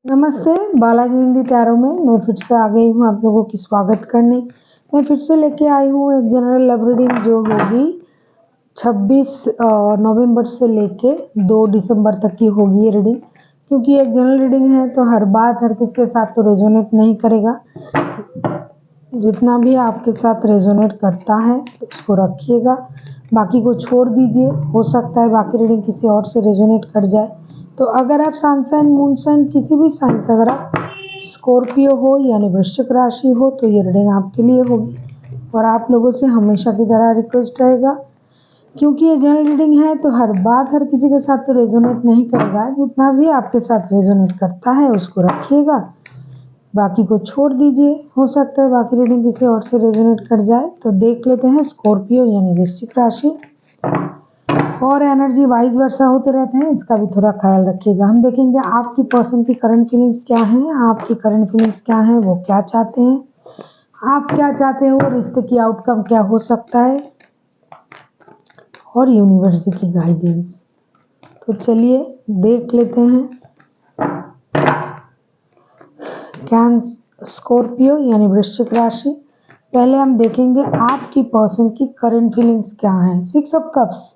नमस्ते, बालाजी हिंदी टैरो में मैं फिर से आ गई हूँ आप लोगों की स्वागत करने। मैं फिर से लेके आई हूँ एक जनरल लव रीडिंग जो होगी 26 नवंबर से लेके 2 दिसंबर तक की होगी ये रीडिंग। क्योंकि एक जनरल रीडिंग है तो हर बात हर किसी के साथ तो रेजोनेट नहीं करेगा। जितना भी आपके साथ रेजोनेट करता है उसको रखिएगा, बाकी को छोड़ दीजिए। हो सकता है बाकी रीडिंग किसी और से रेजोनेट कर जाए। तो अगर आप सन साइन मून साइन किसी भी साइन से अगर आप स्कॉर्पियो हो यानी वृश्चिक राशि हो तो ये रीडिंग आपके लिए होगी। और आप लोगों से हमेशा की तरह रिक्वेस्ट रहेगा, क्योंकि ये जनरल रीडिंग है तो हर बात हर किसी के साथ तो रेजोनेट नहीं करेगा। जितना भी आपके साथ रेजोनेट करता है उसको रखिएगा, बाकी को छोड़ दीजिए। हो सकता है बाकी रीडिंग किसी और से रेजोनेट कर जाए। तो देख लेते हैं स्कॉर्पियो यानी वृश्चिक राशि और एनर्जी वाइज वर्षा होते रहते हैं, इसका भी थोड़ा ख्याल रखिएगा। हम देखेंगे आपकी पर्सन की करंट फीलिंग्स क्या हैं, आपकी करंट फीलिंग्स क्या हैं, वो क्या चाहते हैं, आप क्या चाहते हो, रिश्ते की आउटकम क्या हो सकता है और यूनिवर्स की गाइडेंस। तो चलिए देख लेते हैं। स्कॉर्पियो यानी वृश्चिक राशि, पहले हम देखेंगे आपकी पर्सन की करंट फीलिंग्स क्या हैं। 6 ऑफ कप्स,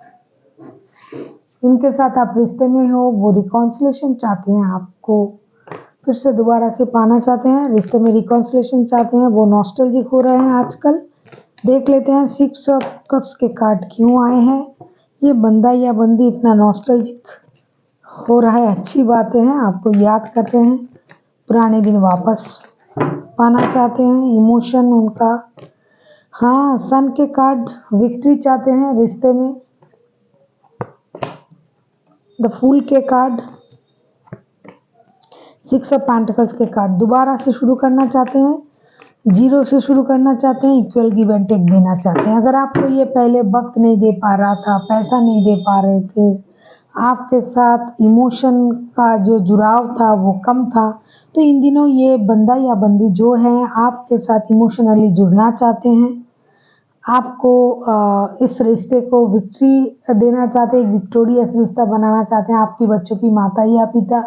इनके साथ आप रिश्ते में हो, वो रिकॉन्सिलेशन चाहते हैं, आपको फिर से दोबारा से पाना चाहते हैं, रिश्ते में रिकॉन्सिलेशन चाहते हैं, वो नॉस्टैल्जिक हो रहे हैं आजकल। देख लेते हैं 6 ऑफ कप्स के कार्ड क्यों आए हैं। ये बंदा या बंदी इतना नॉस्टैल्जिक हो रहा है, अच्छी बातें हैं, आपको याद कर रहे हैं, पुराने दिन वापस पाना चाहते हैं, इमोशन उनका। हाँ, सन के कार्ड विक्ट्री चाहते हैं रिश्ते में, द फूल के कार्ड, 6 ऑफ पेंटिकल्स के कार्ड दोबारा से शुरू करना चाहते हैं, जीरो से शुरू करना चाहते हैं, इक्वल गिव एंड टेक देना चाहते हैं। अगर आपको ये पहले वक्त नहीं दे पा रहा था, पैसा नहीं दे पा रहे थे, आपके साथ इमोशन का जो जुड़ाव था वो कम था, तो इन दिनों ये बंदा या बंदी जो है आपके साथ इमोशनली जुड़ना चाहते हैं, आपको इस रिश्ते को विक्ट्री देना चाहते हैं, एक विक्टोरियस रिश्ता बनाना चाहते हैं, आपकी बच्चों की माता या पिता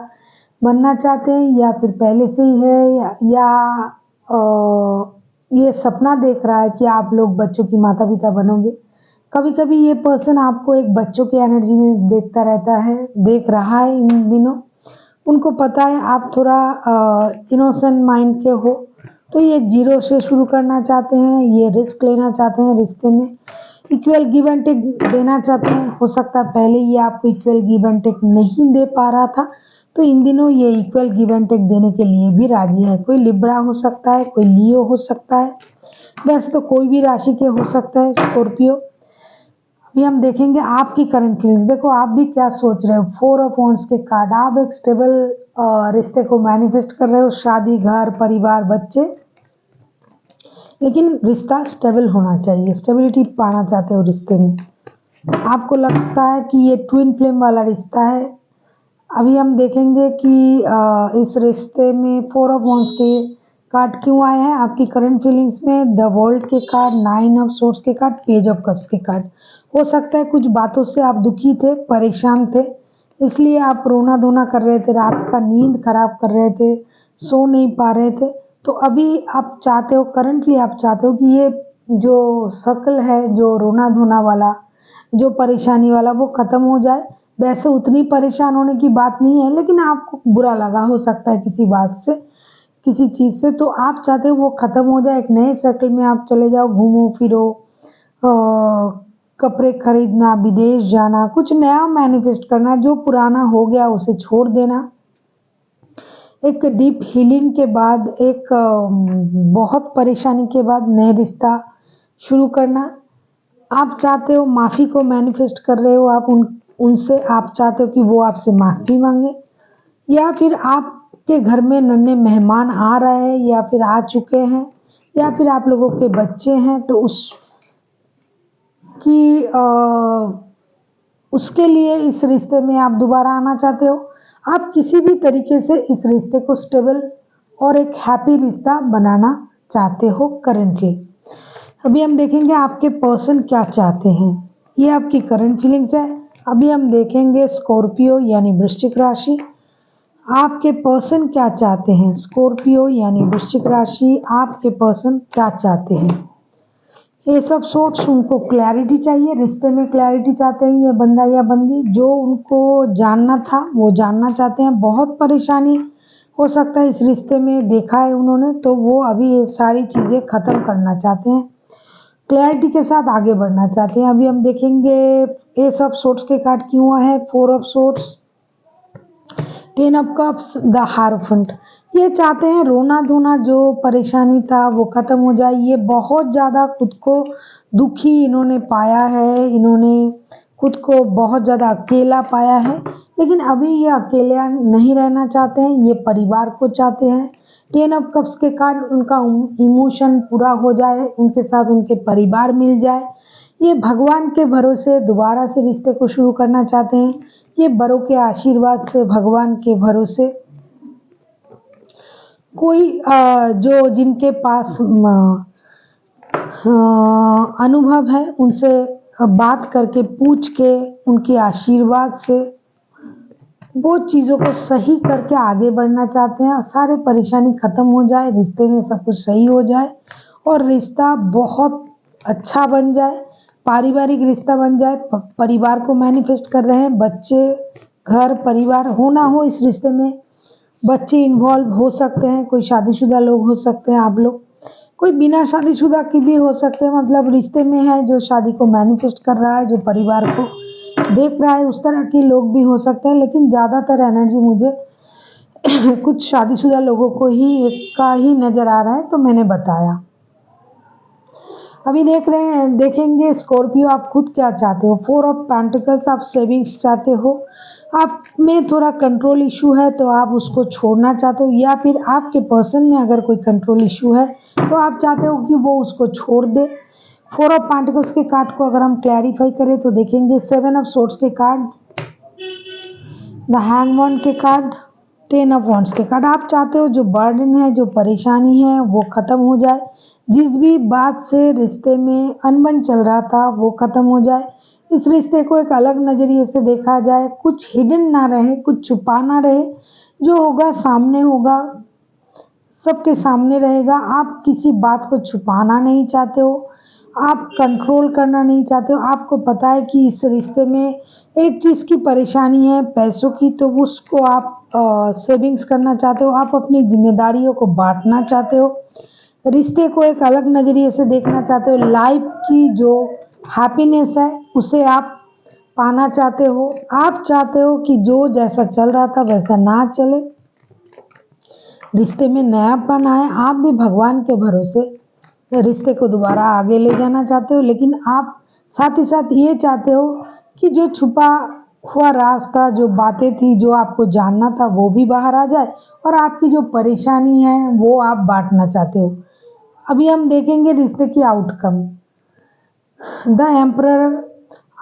बनना चाहते हैं, या फिर पहले से ही है, या ये सपना देख रहा है कि आप लोग बच्चों की माता पिता बनोगे। कभी कभी ये पर्सन आपको एक बच्चों की एनर्जी में देखता रहता है, देख रहा है इन दिनों। उनको पता है आप थोड़ा इनोसेंट माइंड के हो, तो ये जीरो से शुरू करना चाहते हैं, ये रिस्क लेना चाहते हैं रिश्ते में, इक्वल गिव एंड टेक देना चाहते हैं। हो सकता है पहले ये आपको इक्वल गिव एंड टेक नहीं दे पा रहा था, तो इन दिनों ये इक्वल गिव एंड टेक देने के लिए भी राजी है। कोई लिब्रा हो सकता है, कोई लियो हो सकता है, वैसे तो कोई भी राशि के हो सकता है स्कॉर्पियो। अभी हम देखेंगे आपकी करंट फीलिंग्स। देखो आप भी क्या सोच रहे हो, 4 ऑफ वांड्स के कार्ड, आप एक स्टेबल रिश्ते को मैनिफेस्ट कर रहे हो, शादी, घर, परिवार, बच्चे, लेकिन रिश्ता स्टेबल होना चाहिए, स्टेबिलिटी पाना चाहते हो रिश्ते में। आपको लगता है कि ये ट्विन फ्लेम वाला रिश्ता है। अभी हम देखेंगे कि इस रिश्ते में 4 ऑफ वांड्स के कार्ड क्यों आए हैं आपकी करंट फीलिंग्स में। द वर्ल्ड के कार्ड, 9 ऑफ सोर्स के कार्ड, पेज ऑफ कप्स के कार्ड। हो सकता है कुछ बातों से आप दुखी थे, परेशान थे, इसलिए आप रोना धोना कर रहे थे, रात का नींद खराब कर रहे थे, सो नहीं पा रहे थे। तो अभी आप चाहते हो, करंटली आप चाहते हो कि ये जो शक्ल है, जो रोना धोना वाला, जो परेशानी वाला, वो ख़त्म हो जाए। वैसे उतनी परेशान होने की बात नहीं है, लेकिन आपको बुरा लगा हो सकता है किसी बात से, किसी चीज़ से, तो आप चाहते हो वो ख़त्म हो जाए, एक नए सर्कल में आप चले जाओ, घूमो फिरो, कपड़े खरीदना, विदेश जाना, कुछ नया मैनिफेस्ट करना, जो पुराना हो गया उसे छोड़ देना, एक डीप हीलिंग के बाद, एक बहुत परेशानी के बाद नए रिश्ता शुरू करना। आप चाहते हो माफ़ी को मैनिफेस्ट कर रहे हो, आप उनसे आप चाहते हो कि वो आपसे माफ़ी मांगे, या फिर आपके घर में नन्हे मेहमान आ रहे हैं या फिर आ चुके हैं, या फिर आप लोगों के बच्चे हैं, तो उसके लिए इस रिश्ते में आप दोबारा आना चाहते हो। आप किसी भी तरीके से इस रिश्ते को स्टेबल और एक हैप्पी रिश्ता बनाना चाहते हो करंटली। अभी हम देखेंगे आपके पर्सन क्या चाहते हैं, ये आपकी करंट फीलिंग्स है। अभी हम देखेंगे स्कॉर्पियो यानी वृश्चिक राशि, आपके पर्सन क्या चाहते हैं? स्कॉर्पियो यानी वृश्चिक राशि, आपके पर्सन क्या चाहते हैं? एस ऑफ सोर्ड्स, उनको क्लैरिटी चाहिए, रिश्ते में क्लैरिटी चाहते हैं ये बंदा या बंदी। जो उनको जानना था वो जानना चाहते हैं। बहुत परेशानी हो सकता है इस रिश्ते में देखा है उन्होंने, तो वो अभी ये सारी चीज़ें ख़त्म करना चाहते हैं, क्लैरिटी के साथ आगे बढ़ना चाहते हैं। अभी हम देखेंगे एस ऑफ सोर्ड्स के कार्ड क्यों है, 4 of swords, 10 of cups, the हारोफेंट। ये चाहते हैं रोना धोना जो परेशानी था वो ख़त्म हो जाए। ये बहुत ज़्यादा खुद को दुखी इन्होंने पाया है, इन्होंने खुद को बहुत ज़्यादा अकेला पाया है, लेकिन अभी ये अकेला नहीं रहना चाहते हैं, ये परिवार को चाहते हैं। 10 ऑफ कप्स के कार्ड, उनका इमोशन पूरा हो जाए, उनके साथ उनके परिवार मिल जाए। ये भगवान के भरोसे दोबारा से रिश्ते को शुरू करना चाहते हैं। ये बड़ों के आशीर्वाद से, भगवान के भरोसे कोई जो जिनके पास अनुभव है उनसे बात करके पूछ के उनके आशीर्वाद से वो चीज़ों को सही करके आगे बढ़ना चाहते हैं। सारे परेशानी ख़त्म हो जाए, रिश्ते में सब कुछ सही हो जाए और रिश्ता बहुत अच्छा बन जाए, पारिवारिक रिश्ता बन जाए। परिवार को मैनिफेस्ट कर रहे हैं, बच्चे, घर परिवार हो ना हो इस रिश्ते में बच्चे इन्वॉल्व हो सकते हैं, कोई शादीशुदा लोग हो सकते हैं, आप लोग, कोई बिना शादीशुदा की भी हो सकते हैं, मतलब रिश्ते में है जो शादी को मैनिफेस्ट कर रहा है, जो परिवार को देख रहा है, उस तरह के लोग भी हो सकते हैं। लेकिन ज़्यादातर एनर्जी मुझे कुछ शादीशुदा लोगों को ही नज़र आ रहा है, तो मैंने बताया। अभी देखेंगे स्कॉर्पियो, आप खुद क्या चाहते हो। 4 ऑफ पेंटिकल्स, आप सेविंग्स चाहते हो, आप में थोड़ा कंट्रोल इशू है तो आप उसको छोड़ना चाहते हो, या फिर आपके पर्सन में अगर कोई कंट्रोल इशू है तो आप चाहते हो कि वो उसको छोड़ दे। 4 ऑफ पेंटिकल्स के कार्ड को अगर हम क्लैरिफाई करें तो देखेंगे 7 ऑफ सोर्ड्स के कार्ड, द हैंगमैन के कार्ड, 10 ऑफ वॉन्ड्स के कार्ड। आप चाहते हो जो बर्डन है, जो परेशानी है वो ख़त्म हो जाए, जिस भी बात से रिश्ते में अनबन चल रहा था वो ख़त्म हो जाए, इस रिश्ते को एक अलग नज़रिए से देखा जाए, कुछ हिडन ना रहे, कुछ छुपा ना रहे, जो होगा सामने होगा, सबके सामने रहेगा। आप किसी बात को छुपाना नहीं चाहते हो, आप कंट्रोल करना नहीं चाहते हो। आपको पता है कि इस रिश्ते में एक चीज़ की परेशानी है, पैसों की, तो उसको आप सेविंग्स करना चाहते हो, आप अपनी जिम्मेदारियों को बांटना चाहते हो, रिश्ते को एक अलग नज़रिए से देखना चाहते हो, लाइफ की जो हैप्पीनेस है उसे आप पाना चाहते हो। आप चाहते हो कि जो जैसा चल रहा था वैसा ना चले, रिश्ते में नयापन आए। आप भी भगवान के भरोसे रिश्ते को दोबारा आगे ले जाना चाहते हो, लेकिन आप साथ ही साथ ये चाहते हो कि जो छुपा हुआ रास्ता, जो बातें थी, जो आपको जानना था वो भी बाहर आ जाए, और आपकी जो परेशानी है वो आप बांटना चाहते हो। अभी हम देखेंगे रिश्ते की आउटकम, द एम्परर।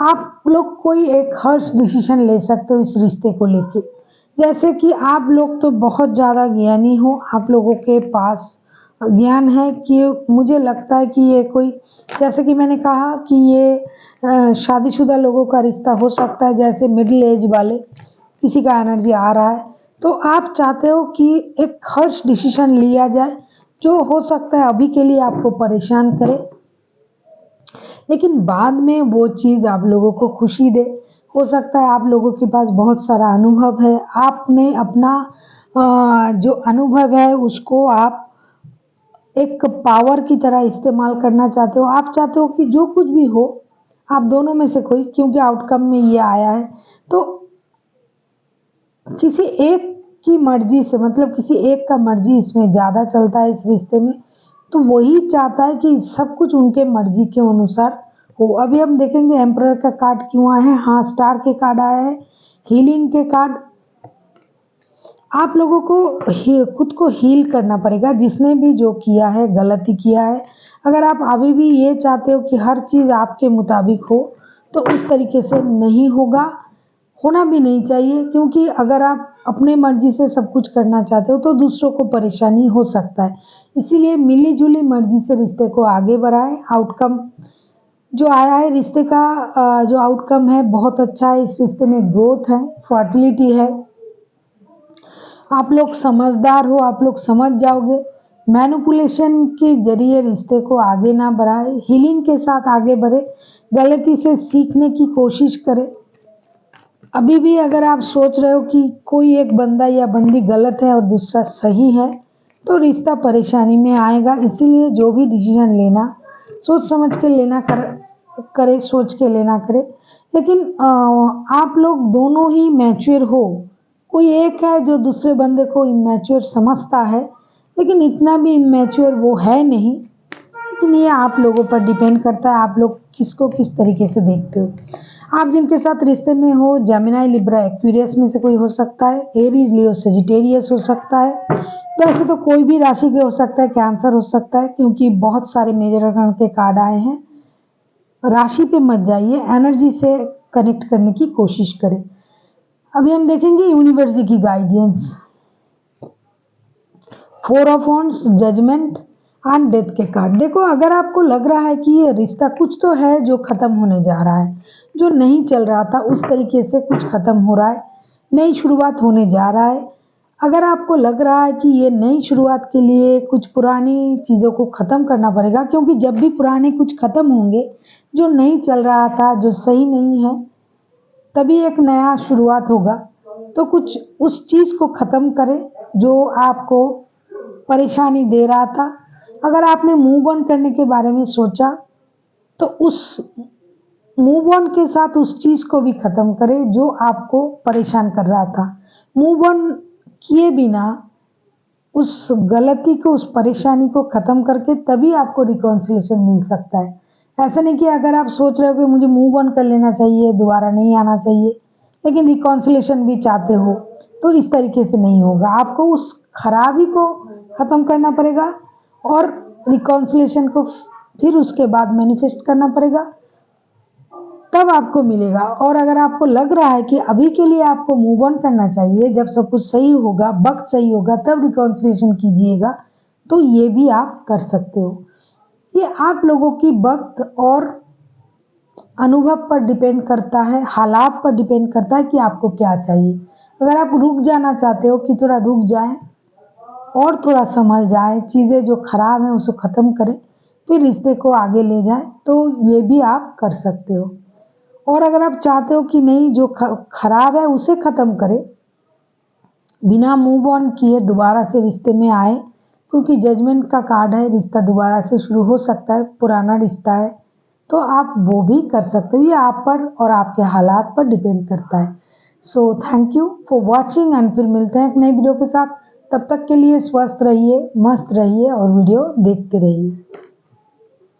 आप लोग कोई एक हर्ष डिसीजन ले सकते हो इस रिश्ते को लेके, जैसे कि आप लोग तो बहुत ज़्यादा ज्ञानी हो, आप लोगों के पास ज्ञान है कि मुझे लगता है कि ये कोई, जैसे कि मैंने कहा कि ये शादीशुदा लोगों का रिश्ता हो सकता है, जैसे मिडिल एज वाले किसी का एनर्जी आ रहा है, तो आप चाहते हो कि एक हर्ष डिसीजन लिया जाए जो हो सकता है अभी के लिए आपको परेशान करे, लेकिन बाद में वो चीज़ आप लोगों को खुशी दे। हो सकता है आप लोगों के पास बहुत सारा अनुभव है, आपने अपना जो अनुभव है उसको आप एक पावर की तरह इस्तेमाल करना चाहते हो। आप चाहते हो कि जो कुछ भी हो, आप दोनों में से कोई, क्योंकि आउटकम में ये आया है, तो किसी एक की मर्जी से, मतलब किसी एक का मर्जी इसमें ज़्यादा चलता है इस रिश्ते में, तो वही चाहता है कि सब कुछ उनके मर्जी के अनुसार हो। अभी हम देखेंगे एम्परर का कार्ड क्यों आया है। हाँ, स्टार के कार्ड आया है, हीलिंग के कार्ड। आप लोगों को खुद को हील करना पड़ेगा, जिसने भी जो किया है, गलती किया है। अगर आप अभी भी ये चाहते हो कि हर चीज़ आपके मुताबिक हो, तो उस तरीके से नहीं होगा, होना भी नहीं चाहिए, क्योंकि अगर आप अपने मर्जी से सब कुछ करना चाहते हो तो दूसरों को परेशानी हो सकता है। इसीलिए मिली जुली मर्जी से रिश्ते को आगे बढ़ाएं। आउटकम जो आया है रिश्ते का, जो आउटकम है बहुत अच्छा है। इस रिश्ते में ग्रोथ है, फर्टिलिटी है, आप लोग समझदार हो, आप लोग समझ जाओगे। मैनिपुलेशन के जरिए रिश्ते को आगे ना बढ़ाए, हीलिंग के साथ आगे बढ़े, गलती से सीखने की कोशिश करें। अभी भी अगर आप सोच रहे हो कि कोई एक बंदा या बंदी गलत है और दूसरा सही है, तो रिश्ता परेशानी में आएगा। इसीलिए जो भी डिसीजन लेना सोच समझ के लेना करे, सोच के लेना करे। लेकिन आप लोग दोनों ही मैच्योर हो। कोई एक है जो दूसरे बंदे को इमैच्योर समझता है, लेकिन इतना भी इमैच्योर वो है नहीं। लेकिन ये आप लोगों पर डिपेंड करता है, आप लोग किसको किस तरीके से देखते हो। आप जिनके साथ रिश्ते में हो, जेमिनी, लिब्रा, एक्वेरियस में से कोई हो सकता है, एरीज, लियो, सेजिटेरियस हो सकता है। वैसे तो कोई भी राशि के हो सकता है, कैंसर हो सकता है, क्योंकि बहुत सारे मेजर आर्कन के कार्ड आए हैं। राशि पे मत जाइए, एनर्जी से कनेक्ट करने की कोशिश करें। अभी हम देखेंगे यूनिवर्स की guidance. 4 of wands, judgment and death के कार्ड। देखो, अगर आपको लग रहा है कि ये रिश्ता कुछ तो है जो खत्म होने जा रहा है, जो नहीं चल रहा था उस तरीके से कुछ खत्म हो रहा है, नई शुरुआत होने जा रहा है। अगर आपको लग रहा है कि ये नई शुरुआत के लिए कुछ पुरानी चीज़ों को ख़त्म करना पड़ेगा, क्योंकि जब भी पुराने कुछ ख़त्म होंगे, जो नहीं चल रहा था, जो सही नहीं है, तभी एक नया शुरुआत होगा। तो कुछ उस चीज़ को ख़त्म करें जो आपको परेशानी दे रहा था। अगर आपने मूव ऑन करने के बारे में सोचा, तो उस मूव ऑन के साथ उस चीज़ को भी ख़त्म करें जो आपको परेशान कर रहा था। मूव ऑन किए बिना उस गलती को, उस परेशानी को ख़त्म करके तभी आपको रिकॉन्सिलेशन मिल सकता है। ऐसा नहीं कि अगर आप सोच रहे हो कि मुझे मूव ऑन कर लेना चाहिए, दोबारा नहीं आना चाहिए, लेकिन रिकॉन्सिलेशन भी चाहते हो, तो इस तरीके से नहीं होगा। आपको उस खराबी को ख़त्म करना पड़ेगा और रिकॉन्सिलेशन को फिर उसके बाद मैनिफेस्ट करना पड़ेगा, तब आपको मिलेगा। और अगर आपको लग रहा है कि अभी के लिए आपको मूव ऑन करना चाहिए, जब सब कुछ सही होगा, वक्त सही होगा, तब रिकॉन्सिलेशन कीजिएगा, तो ये भी आप कर सकते हो। ये आप लोगों की वक्त और अनुभव पर डिपेंड करता है, हालात पर डिपेंड करता है कि आपको क्या चाहिए। अगर आप रुक जाना चाहते हो कि थोड़ा रुक जाएं और थोड़ा संभल जाए, चीज़ें जो खराब हैं उसको ख़त्म करें, फिर रिश्ते को आगे ले जाएं, तो ये भी आप कर सकते हो। और अगर आप चाहते हो कि नहीं, जो खराब है उसे ख़त्म करें, बिना मूव ऑन किए दोबारा से रिश्ते में आए, क्योंकि जजमेंट का कार्ड है, रिश्ता दोबारा से शुरू हो सकता है, पुराना रिश्ता है, तो आप वो भी कर सकते हो। ये आप पर और आपके हालात पर डिपेंड करता है। So thank you for watching and फिर मिलते हैं एक नई वीडियो के साथ। तब तक के लिए स्वस्थ रहिए, मस्त रहिए और वीडियो देखते रहिए।